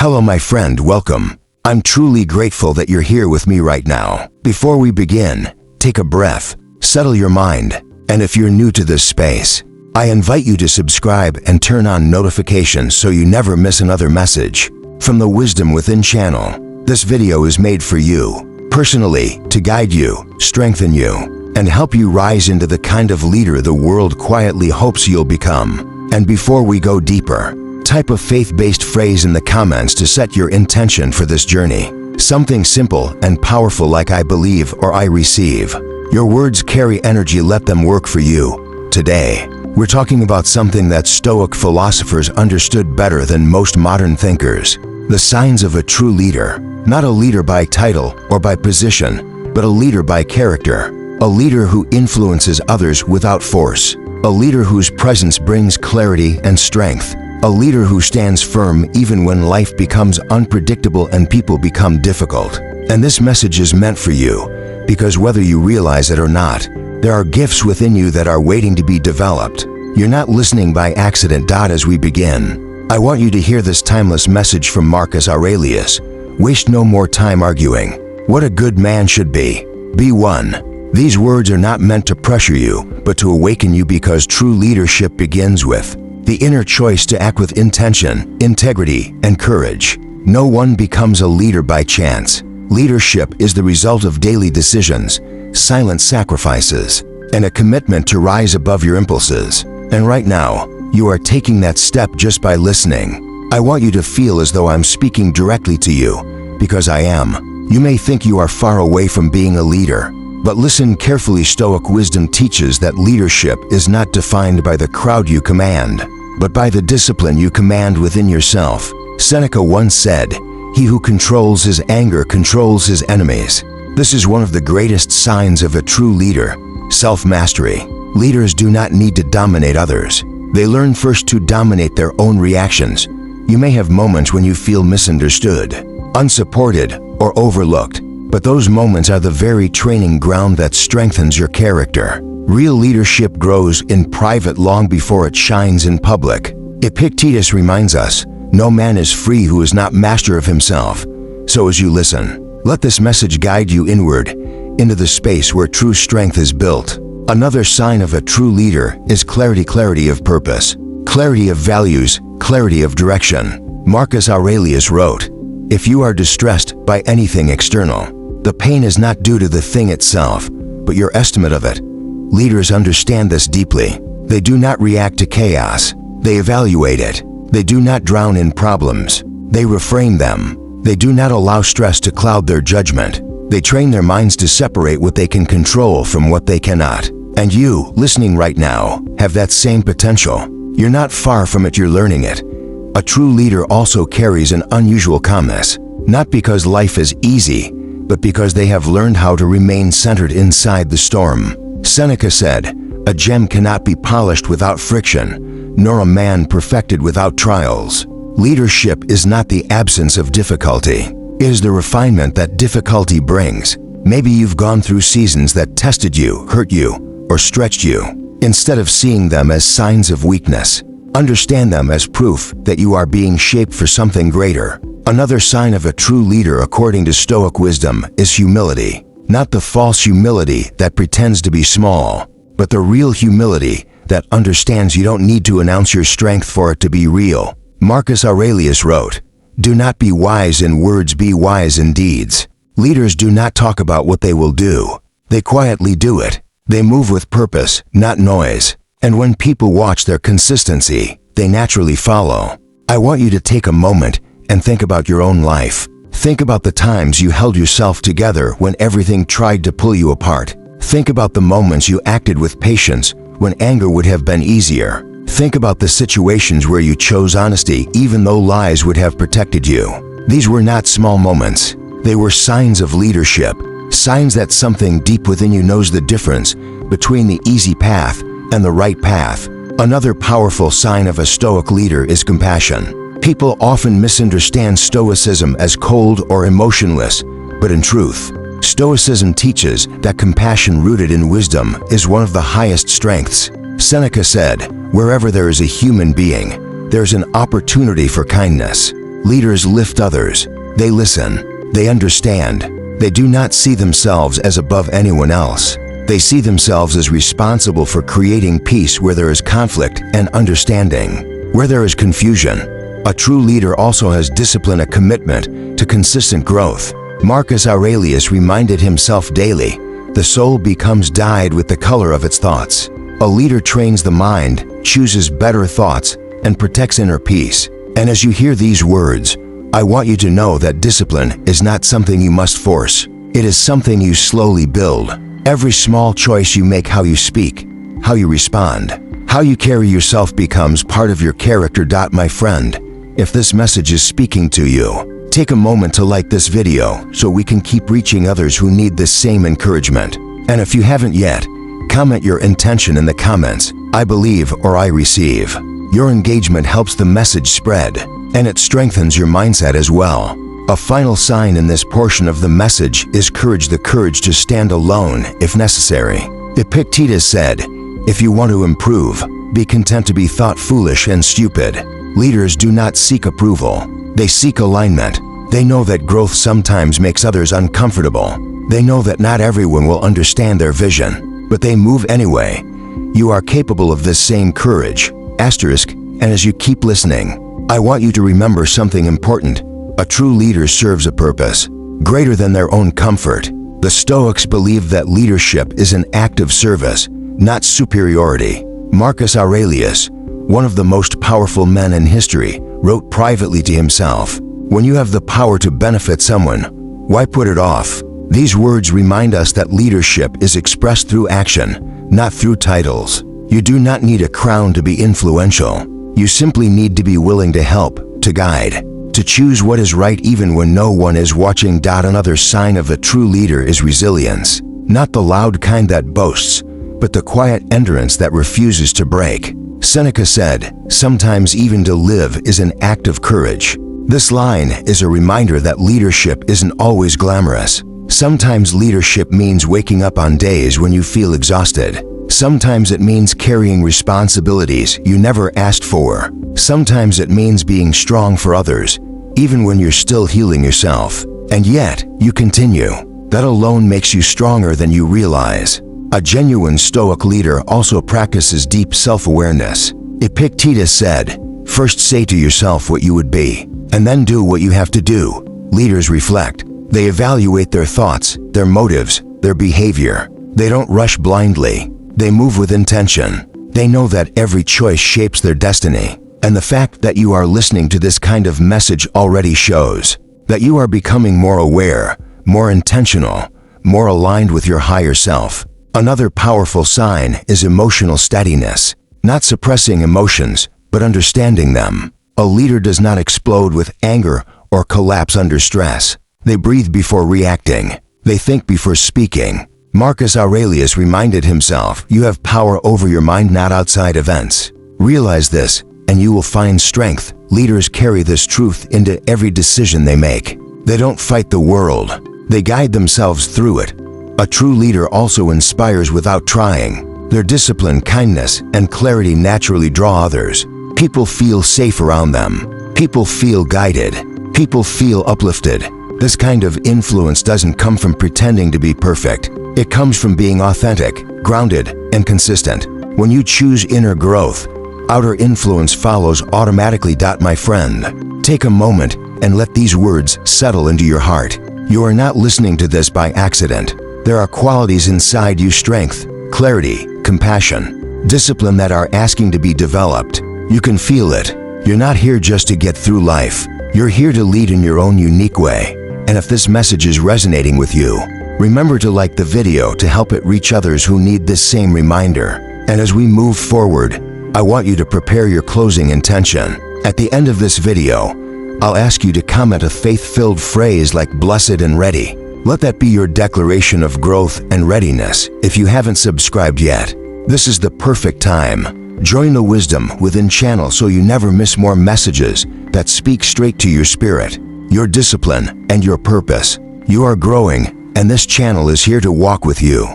Hello my friend, welcome. I'm truly grateful that you're here with me right now. Before we begin, take a breath, settle your mind, and if you're new to this space, I invite you to subscribe and turn on notifications so you never miss another message from the Wisdom Within channel. This video is made for you, personally, to guide you, strengthen you, and help you rise into the kind of leader the world quietly hopes you'll become. And before we go deeper, type a faith-based phrase in the comments to set your intention for this journey. Something simple and powerful like I believe or I receive. Your words carry energy, let them work for you. Today, we're talking about something that Stoic philosophers understood better than most modern thinkers. The signs of a true leader. Not a leader by title or by position, but a leader by character. A leader who influences others without force. A leader whose presence brings clarity and strength. A leader who stands firm even when life becomes unpredictable and people become difficult. And this message is meant for you, because whether you realize it or not, there are gifts within you that are waiting to be developed. You're not listening by accident. As we begin, I want you to hear this timeless message from Marcus Aurelius. Waste no more time arguing what a good man should be. Be one. These words are not meant to pressure you, but to awaken you, because true leadership begins with the inner choice to act with intention, integrity, and courage. No one becomes a leader by chance. Leadership is the result of daily decisions, silent sacrifices, and a commitment to rise above your impulses. And right now, you are taking that step just by listening. I want you to feel as though I'm speaking directly to you, because I am. You may think you are far away from being a leader, but listen carefully. Stoic wisdom teaches that leadership is not defined by the crowd you command, but by the discipline you command within yourself. Seneca once said, "He who controls his anger controls his enemies." This is one of the greatest signs of a true leader: self-mastery. Leaders do not need to dominate others. They learn first to dominate their own reactions. You may have moments when you feel misunderstood, unsupported, or overlooked, but those moments are the very training ground that strengthens your character. Real leadership grows in private long before it shines in public. Epictetus reminds us, "No man is free who is not master of himself." So as you listen, let this message guide you inward, into the space where true strength is built. Another sign of a true leader is clarity. Clarity of purpose, clarity of values, clarity of direction. Marcus Aurelius wrote, "If you are distressed by anything external, the pain is not due to the thing itself, but your estimate of it." Leaders understand this deeply. They do not react to chaos. They evaluate it. They do not drown in problems. They reframe them. They do not allow stress to cloud their judgment. They train their minds to separate what they can control from what they cannot. And you, listening right now, have that same potential. You're not far from it, you're learning it. A true leader also carries an unusual calmness, not because life is easy, but because they have learned how to remain centered inside the storm. Seneca said, "A gem cannot be polished without friction, nor a man perfected without trials." Leadership is not the absence of difficulty. It is the refinement that difficulty brings. Maybe you've gone through seasons that tested you, hurt you, or stretched you. Instead of seeing them as signs of weakness, understand them as proof that you are being shaped for something greater. Another sign of a true leader, according to Stoic wisdom, is humility. Not the false humility that pretends to be small, but the real humility that understands you don't need to announce your strength for it to be real. Marcus Aurelius wrote, "Do not be wise in words, be wise in deeds." Leaders do not talk about what they will do. They quietly do it. They move with purpose, not noise. And when people watch their consistency, they naturally follow. I want you to take a moment and think about your own life. Think about the times you held yourself together when everything tried to pull you apart. Think about the moments you acted with patience when anger would have been easier. Think about the situations where you chose honesty even though lies would have protected you. These were not small moments. They were signs of leadership, signs that something deep within you knows the difference between the easy path and the right path. Another powerful sign of a Stoic leader is compassion. People often misunderstand Stoicism as cold or emotionless, but in truth, Stoicism teaches that compassion rooted in wisdom is one of the highest strengths. Seneca said, "Wherever there is a human being, there's an opportunity for kindness." Leaders lift others. They listen. They understand. They do not see themselves as above anyone else. They see themselves as responsible for creating peace where there is conflict and understanding, where there is confusion. A true leader also has discipline, a commitment to consistent growth. Marcus Aurelius reminded himself daily, "The soul becomes dyed with the color of its thoughts." A leader trains the mind, chooses better thoughts, and protects inner peace. And as you hear these words, I want you to know that discipline is not something you must force. It is something you slowly build. Every small choice you make, how you speak, how you respond, how you carry yourself becomes part of your character. My friend, if this message is speaking to you, take a moment to like this video so we can keep reaching others who need this same encouragement. And if you haven't yet, comment your intention in the comments. I believe or I receive. Your engagement helps the message spread, and it strengthens your mindset as well. A final sign in this portion of the message is courage, the courage to stand alone if necessary. Epictetus said, "If you want to improve, be content to be thought foolish and stupid." Leaders do not seek approval. They seek alignment. They know that growth sometimes makes others uncomfortable. They know that not everyone will understand their vision, but they move anyway. You are capable of this same courage. And as you keep listening, I want you to remember something important. A true leader serves a purpose greater than their own comfort. The Stoics believed that leadership is an act of service, not superiority. Marcus Aurelius, one of the most powerful men in history, wrote privately to himself, "When you have the power to benefit someone, why put it off?" These words remind us that leadership is expressed through action, not through titles. You do not need a crown to be influential. You simply need to be willing to help, to guide, to choose what is right even when no one is watching. Another sign of a true leader is resilience. Not the loud kind that boasts, but the quiet endurance that refuses to break. Seneca said, "Sometimes even to live is an act of courage." This line is a reminder that leadership isn't always glamorous. Sometimes leadership means waking up on days when you feel exhausted. Sometimes it means carrying responsibilities you never asked for. Sometimes it means being strong for others, even when you're still healing yourself. And yet, you continue. That alone makes you stronger than you realize. A genuine Stoic leader also practices deep self-awareness. Epictetus said, "First say to yourself what you would be, and then do what you have to do." Leaders reflect. They evaluate their thoughts, their motives, their behavior. They don't rush blindly. They move with intention. They know that every choice shapes their destiny. And the fact that you are listening to this kind of message already shows that you are becoming more aware, more intentional, more aligned with your higher self. Another powerful sign is emotional steadiness. Not suppressing emotions, but understanding them. A leader does not explode with anger or collapse under stress. They breathe before reacting. They think before speaking. Marcus Aurelius reminded himself, "You have power over your mind, not outside events." Realize this, and you will find strength. Leaders carry this truth into every decision they make. They don't fight the world. They guide themselves through it. A true leader also inspires without trying. Their discipline, kindness, and clarity naturally draw others. People feel safe around them. People feel guided. People feel uplifted. This kind of influence doesn't come from pretending to be perfect. It comes from being authentic, grounded, and consistent. When you choose inner growth, outer influence follows automatically. My friend, take a moment and let these words settle into your heart. You are not listening to this by accident. There are qualities inside you: strength, clarity, compassion, discipline that are asking to be developed. You can feel it. You're not here just to get through life. You're here to lead in your own unique way. And if this message is resonating with you, remember to like the video to help it reach others who need this same reminder. And as we move forward, I want you to prepare your closing intention. At the end of this video, I'll ask you to comment a faith-filled phrase like "blessed and ready." Let that be your declaration of growth and readiness. If you haven't subscribed yet, this is the perfect time. Join the Wisdom Within channel so you never miss more messages that speak straight to your spirit, your discipline, and your purpose. You are growing, and this channel is here to walk with you.